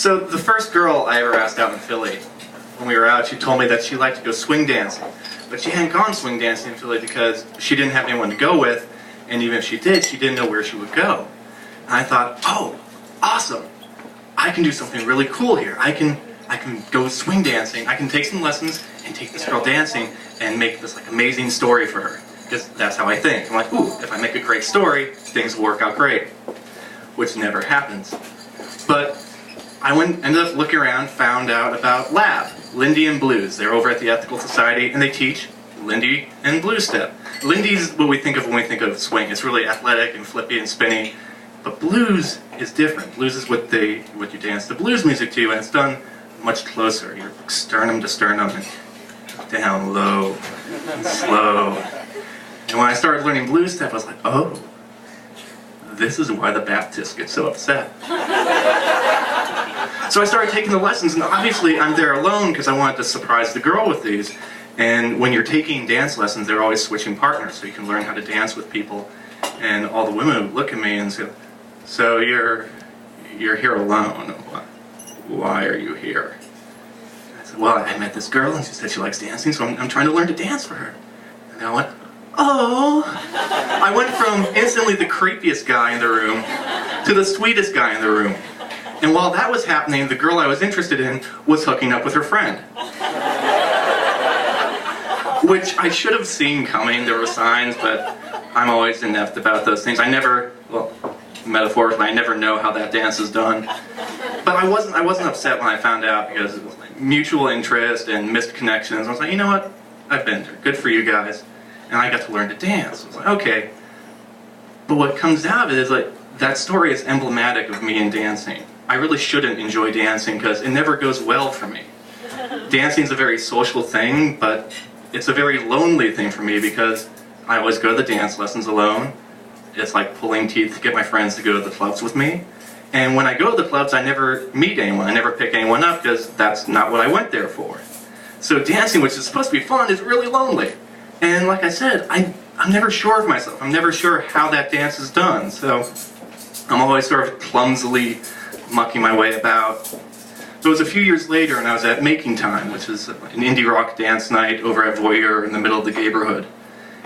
So the first girl I ever asked out in Philly, when we were out, she told me that she liked to go swing dancing. But she hadn't gone swing dancing in Philly because she didn't have anyone to go with, and even if she did, she didn't know where she would go. And I thought, oh, awesome. I can do something really cool here. I can go swing dancing. I can take some lessons and take this girl dancing and make this like amazing story for her. Because that's how I think. I'm like, ooh, if I make a great story, things will work out great. Which never happens. But I ended up looking around, found out about Lab, Lindy and Blues. They're over at the Ethical Society, and they teach Lindy and Blues step. Lindy's what we think of when we think of swing. It's really athletic and flippy and spinny. But blues is different. Blues is what you dance the blues music to, and it's done much closer. You're sternum to sternum, and down low and slow. And when I started learning blues step, I was like, oh, this is why the Baptists get so upset. So I started taking the lessons, and obviously I'm there alone because I wanted to surprise the girl with these. And when you're taking dance lessons, they're always switching partners, so you can learn how to dance with people. And all the women would look at me and say, so you're here alone. Why are you here? I said, well, I met this girl and she said she likes dancing, so I'm trying to learn to dance for her. And I went, oh. I went from instantly the creepiest guy in the room to the sweetest guy in the room. And while that was happening, the girl I was interested in was hooking up with her friend. Which I should have seen coming. There were signs, but I'm always inept about those things. I never, well, metaphorically, I never know how that dance is done. But I wasn't upset when I found out because it was like mutual interest and missed connections. I was like, you know what? I've been there. Good for you guys. And I got to learn to dance. I was like, okay. But what comes out of it is like, that story is emblematic of me and dancing. I really shouldn't enjoy dancing because it never goes well for me. Dancing is a very social thing, but it's a very lonely thing for me because I always go to the dance lessons alone. It's like pulling teeth to get my friends to go to the clubs with me. And when I go to the clubs, I never meet anyone. I never pick anyone up because that's not what I went there for. So dancing, which is supposed to be fun, is really lonely. And like I said, I'm never sure of myself. I'm never sure how that dance is done. So I'm always sort of clumsily mucking my way about. So it was a few years later, and I was at Making Time, which is an indie rock dance night over at Voyeur in the middle of the neighborhood.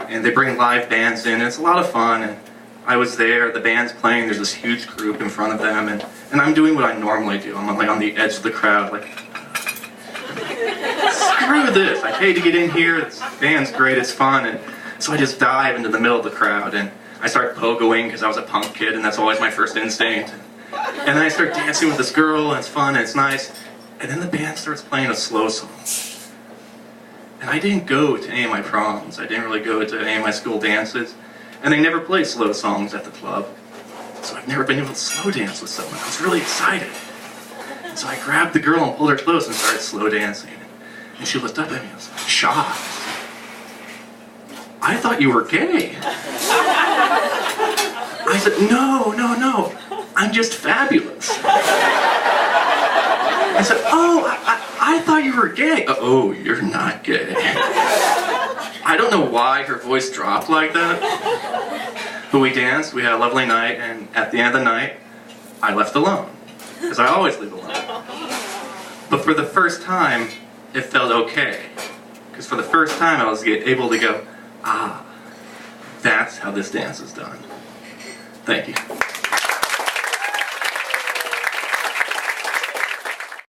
And they bring live bands in, and it's a lot of fun. And I was there, the band's playing, there's this huge group in front of them, and I'm doing what I normally do. I'm like on the edge of the crowd, like, screw this, I paid to get in here, this band's great, it's fun. And so I just dive into the middle of the crowd, and I start pogoing because I was a punk kid, and that's always my first instinct. And then I start dancing with this girl, and it's fun, and it's nice. And then the band starts playing a slow song. And I didn't go to any of my proms. I didn't really go to any of my school dances. And they never play slow songs at the club. So I've never been able to slow dance with someone. I was really excited. And so I grabbed the girl and pulled her close and started slow dancing. And she looked up at me and was like, shocked. I thought you were gay. I said, no. I'm just fabulous. I said, oh, I thought you were gay. Oh, you're not gay. I don't know why her voice dropped like that. But we danced, we had a lovely night, and at the end of the night, I left alone. Because I always leave alone. But for the first time, it felt okay. Because for the first time, I was able to go, ah, that's how this dance is done. Thank you.